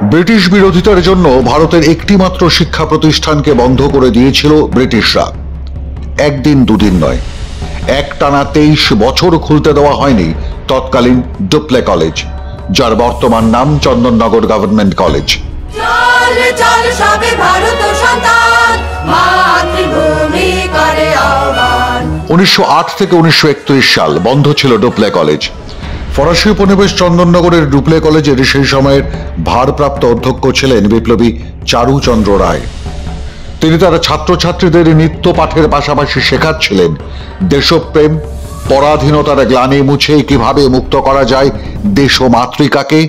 British বিরোধিতার জন্য ভারতের একটি মাত্র শিক্ষা প্রতিষ্ঠানকে বন্ধ করে দিয়েছিল ব্রিটিশরা। একদিন দুদিন নয়, একটানা 23 বছর খুলতে দেওয়া হয়নি তৎকালীন ডুপ্লে কলেজ, যার বর্তমান নাম চন্দননগর গভর্নমেন্ট কলেজ। 1908 থেকে 1931 সাল বন্ধ ছিল ডুপ্লে কলেজ। ফরাসি উপনিবেশ চন্দননগরের ডুপ্লে কলেজের সেই সময়ের ভারপ্রাপ্ত অধ্যক্ষ ছিলেন বিপ্লবী চারুচন্দ্র রায়। তিনি তার ছাত্রছাত্রীদের নিত্য পাঠের পাশাপাশি শেখাচ্ছিলেন দেশপ্রেম, পরাধীনতার গ্লানি মুছে কিভাবে মুক্ত করা যায় দেশ ও মাতৃকাকে।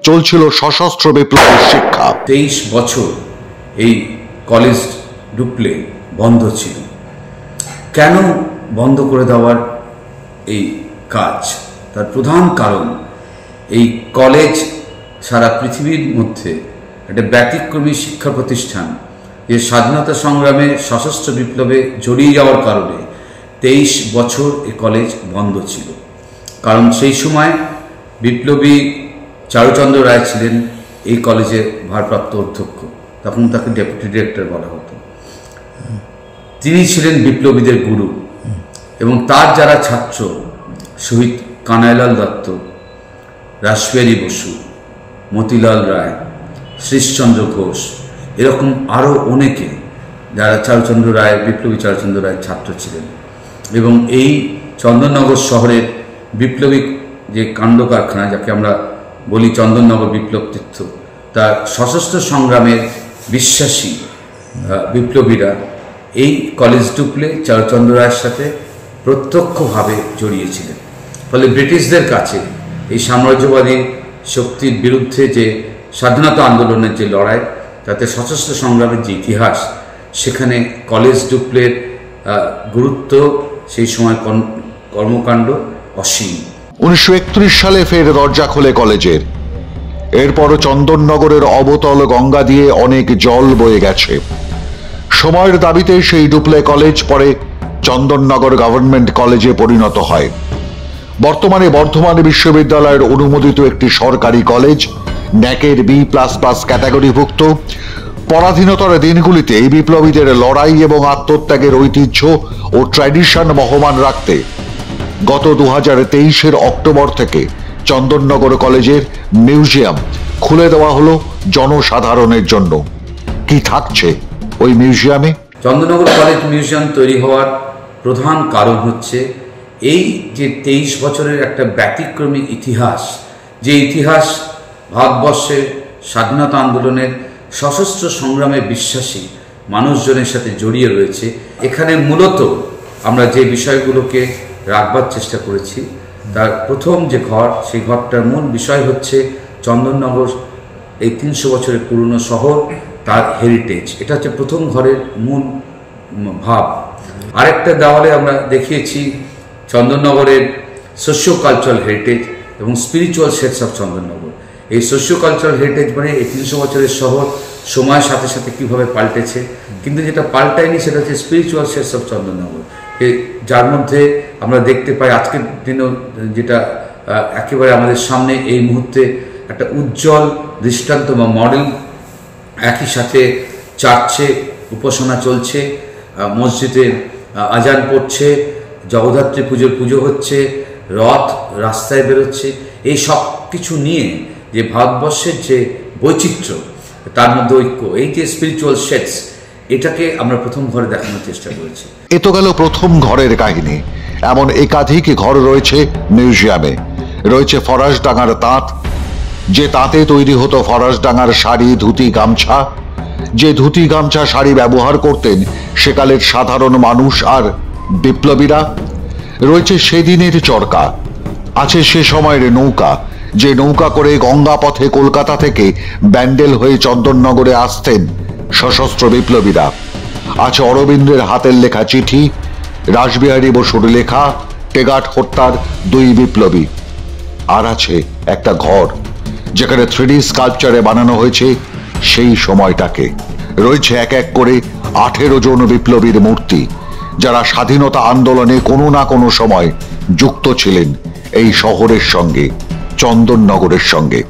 চলছিল সশস্ত্র বিপ্লবের শিক্ষা। 23 বছর এই কলেজ ডুপ্লে বন্ধ ছিল। কেন বন্ধ করে দেওয়ার এই কাজ? তার প্রধান কারণ, এই কলেজ সারা পৃথিবীর মধ্যে একটা ব্যতিক্রমী শিক্ষা প্রতিষ্ঠান, যে স্বাধীনতা সংগ্রামে সশস্ত্র বিপ্লবে জড়িয়ে যাওয়ার কারণে 23 বছর এই কলেজ বন্ধ ছিল। কারণ সেই সময় বিপ্লবী চারুচন্দ্র রায় ছিলেন এই কলেজের ভারপ্রাপ্ত অধ্যক্ষ, তখন তাকে ডেপুটি ডিরেক্টর বলা হতো। তিনি ছিলেন বিপ্লবীদের গুরু, এবং তার যারা ছাত্র, শহীদ কানাইলাল দত্ত, রাসবিহারী বসু, মতিলাল রায়, শ্রীশচন্দ্র ঘোষ, এরকম আরও অনেকে যারা চারুচন্দ্র রায়, বিপ্লবী চারুচন্দ্র রায়ের ছাত্র ছিলেন। এবং এই চন্দননগর শহরের বিপ্লবী যে কাণ্ড কারখানা, যাকে আমরা বলি চন্দননগর বিপ্লব তীর্থ, তার সশস্ত্র সংগ্রামের বিশ্বাসী বিপ্লবীরা এই কলেজ ডুপ্লে চারুচন্দ্র রায়ের সাথে প্রত্যক্ষভাবে জড়িয়েছিলেন। ফলে ব্রিটিশদের কাছে এই সাম্রাজ্যবাদী শক্তির বিরুদ্ধে যে স্বাধীনতা আন্দোলনের যে লড়াই, তাতে সশস্ত্র সংগ্রামের যে ইতিহাস, সেখানে কলেজ ডুপ্লের গুরুত্ব, সেই সময় কর্মকাণ্ড অসীম। 1931 সালে ফের দরজা খোলে কলেজের। এরপরও চন্দননগরের অবতল গঙ্গা দিয়ে অনেক জল বয়ে গেছে। সময়ের দাবিতে সেই ডুপ্লে কলেজ পরে চন্দননগর গভর্নমেন্ট কলেজে পরিণত হয়। বর্তমানে বর্ধমান বিশ্ববিদ্যালয়ের অনুমোদিত একটি সরকারি কলেজ, ন্যাকের B++ ক্যাটাগরিভুক্ত। পরাধীনতার দিনগুলিতে এই বিপ্লবীদের লড়াই এবং আত্মত্যাগের ঐতিহ্য ও ট্র্যাডিশন বহমান রাখতে গত 2023 অক্টোবর থেকে চন্দননগর কলেজের মিউজিয়াম খুলে দেওয়া হলো জনসাধারণের জন্য। কি থাকছে ওই মিউজিয়ামে? চন্দননগর কলেজ মিউজিয়াম তৈরি হওয়ার প্রধান কারণ হচ্ছে এই যে 23 বছরের একটা ব্যতিক্রমী ইতিহাস, যে ইতিহাস ভারতবর্ষের স্বাধীনতা আন্দোলনের সশস্ত্র সংগ্রামে বিশ্বাসী মানুষজনের সাথে জড়িয়ে রয়েছে। এখানে মূলত আমরা যে বিষয়গুলোকে রাখবার চেষ্টা করেছি, তার প্রথম যে ঘর, সেই ঘরটার মূল বিষয় হচ্ছে চন্দননগর, এই 300 বছরের পুরনো শহর, তার হেরিটেজ। এটা হচ্ছে প্রথম ঘরের মূল ভাব। আরেকটা দেওয়ালে আমরা দেখিয়েছি চন্দননগরের সোশিও কালচারাল হেরিটেজ এবং স্পিরিচুয়াল শেডস অফ চন্দননগর। এই সোশিও কালচারাল হেরিটেজ মানে এই 300 বছরের শহর সময়ের সাথে সাথে কীভাবে পাল্টেছে, কিন্তু যেটা পাল্টায়নি সেটা হচ্ছে স্পিরিচুয়াল শেডস অফ চন্দননগর, যার মধ্যে আমরা দেখতে পাই আজকের দিনেও যেটা একেবারে আমাদের সামনে এই মুহূর্তে একটা উজ্জ্বল দৃষ্টান্ত বা মডেল। একই সাথে চার্চে উপাসনা চলছে, মসজিদে আজান পড়ছে, জগদ্ধাত্রী পুজো হচ্ছে, রথ রাস্তায় বেরোচ্ছে। এই সব কিছু নিয়ে যে ভারতবর্ষের যে বৈচিত্র্য, তার মধ্যে ঐক্য, এই যে স্পিরিচুয়াল শেডস, এটাকে আমরা প্রথম ঘরে দেখানোর চেষ্টা করেছি। এ তো গেল প্রথম ঘরের কাহিনী। এমন একাধিক ঘর রয়েছে মিউজিয়ামে। রয়েছে ফরাসডাঙ্গার তাঁত, যে তাঁতে তৈরি হতো ফরাসডাঙ্গার শাড়ি, ধুতি, গামছা। যে ধুতি, গামছা, শাড়ি ব্যবহার করতেন সেকালের সাধারণ মানুষ আর বিপ্লবীরা। রয়েছে সেদিনের চরকা, আছে সে সময়ের নৌকা, যে নৌকা করে গঙ্গা পথে কলকাতা থেকে ব্যান্ডেল হয়ে চন্দননগরে আসতেন সশস্ত্র বিপ্লবীরা। আছে অরবিন্দের হাতের লেখা চিঠি, রাসবিহারী বসুর লেখা টেগাট হত্যার 2 বিপ্লবী। আর আছে একটা ঘর যেখানে 3D স্কাল্পচারে বানানো হয়েছে সেই সময়টাকে। রয়েছে এক এক করে 18 জন বিপ্লবীর মূর্তি, যারা স্বাধীনতা আন্দোলনে কোনো না কোনো সময় যুক্ত ছিলেন এই শহরের সঙ্গে, চন্দননগরের সঙ্গে।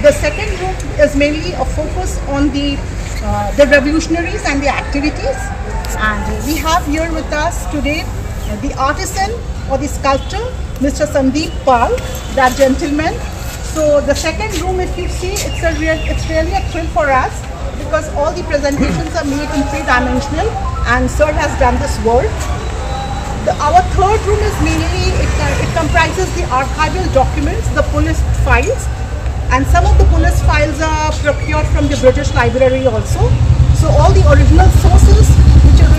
The second room is mainly a focus on the revolutionaries and the activities. And we have here with us today the artisan or the sculptor, Mr. Sandeep Pal, that gentleman. So the second room, if you see, it's really a thrill for us because all the presentations are made in three-dimensional, and Sir has done this work. Our third room is mainly, it comprises the archival documents, the police files, and some of the police files are procured from the British Library also. So all the original sources which are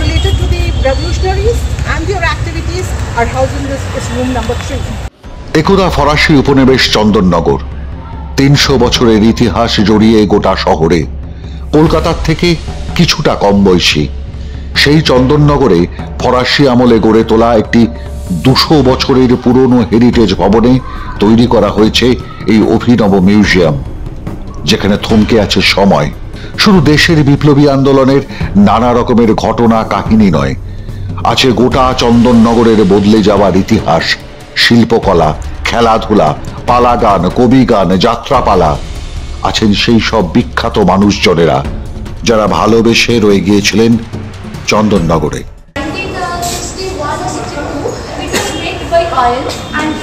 related to the revolutionaries and their activities are housed in this room number 3. একদা ফরাসি উপনিবেশ চন্দননগর, 300 বছরের ইতিহাস জড়িয়ে গোটা শহরে, কলকাতার থেকে কিছুটা কম বয়সী সেই চন্দননগরে ফরাসি আমলে গড়ে তোলা একটি 200 বছরের পুরনো হেরিটেজ ভবনে তৈরি করা হয়েছে এই অভিনব মিউজিয়াম, যেখানে থমকে আছে সময়। শুধু দেশের বিপ্লবী আন্দোলনের নানা রকমের ঘটনা কাহিনী নয়, আছে গোটা চন্দননগরের বদলে যাওয়ার ইতিহাস, শিল্পকলা, খেলাধুলা, পালাগান, কবিগান, যাত্রাপালা। আছেন সেই সব বিখ্যাত মানুষজনেরা যারা ভালোবেসে রয়ে গিয়েছিলেন চন্দননগরে। 1961 or 62, it was made by iron, and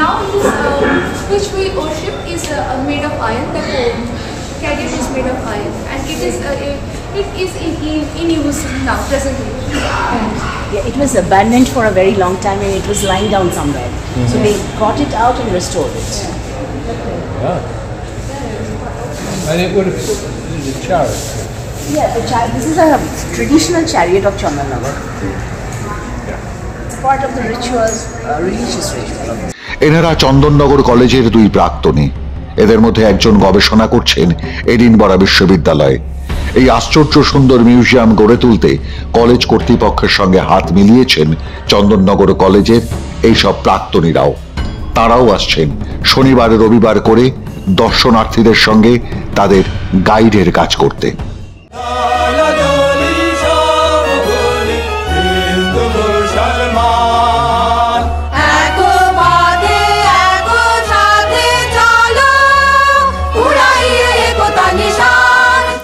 now it is, which we worship is made of iron. The cadet is made of iron, and it is in use now presently. Yeah, it was abandoned for a very long time and it was lying down somewhere. So they got it out and restored it. And it would have been the chariot. Yeah, this is a traditional chariot of Chandanagar. It's part of the rituals, religious ritual. এনারা চন্দননগর কলেজের 2 প্রাক্তনী। এদের মধ্যে একজন গবেষণা করছেন Edinburgh বিশ্ববিদ্যালয়ে। এই আশ্চর্য সুন্দর মিউজিয়াম গড়ে তুলতে কলেজ কর্তৃপক্ষের সঙ্গে হাত মিলিয়েছেন চন্দননগর কলেজের এই সব প্রাক্তনীরাও। তারাও আসছেন শনিবার রবিবার করে দর্শনার্থীদের সঙ্গে তাদের গাইডের কাজ করতে।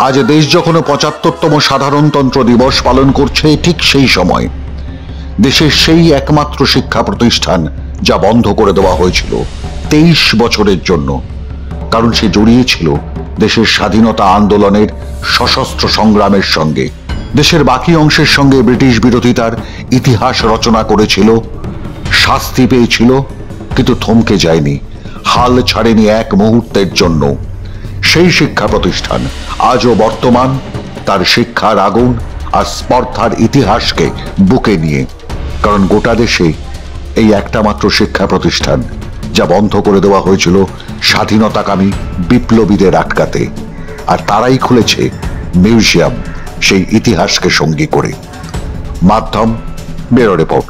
আজ দেশ যখন 75তম সাধারণতন্ত্র দিবস পালন করছে, ঠিক সেই সময় দেশের সেই একমাত্র শিক্ষা প্রতিষ্ঠান যা বন্ধ করে দেওয়া হয়েছিল 23 বছরের জন্য, কারণ সে জড়িয়েছিল দেশের স্বাধীনতা আন্দোলনের সশস্ত্র সংগ্রামের সঙ্গে। দেশের বাকি অংশের সঙ্গে ব্রিটিশ বিরোধিতার ইতিহাস রচনা করেছিল, শাস্তি পেয়েছিল, কিন্তু থমকে যায়নি, হাল ছাড়েনি এক মুহূর্তের জন্য। সেই শিক্ষা প্রতিষ্ঠান আজও বর্তমান, তার শিক্ষার আগুন আর স্পর্ধার ইতিহাসকে বুকে নিয়ে। কারণ গোটা দেশে এই একটা মাত্র শিক্ষা প্রতিষ্ঠান যা বন্ধ করে দেওয়া হয়েছিল স্বাধীনতাকামী বিপ্লবীদের আটকাতে, আর তারাই খুলেছে মিউজিয়াম সেই ইতিহাসকে সঙ্গী করে। মাধ্যম ব্যুরো রিপোর্ট।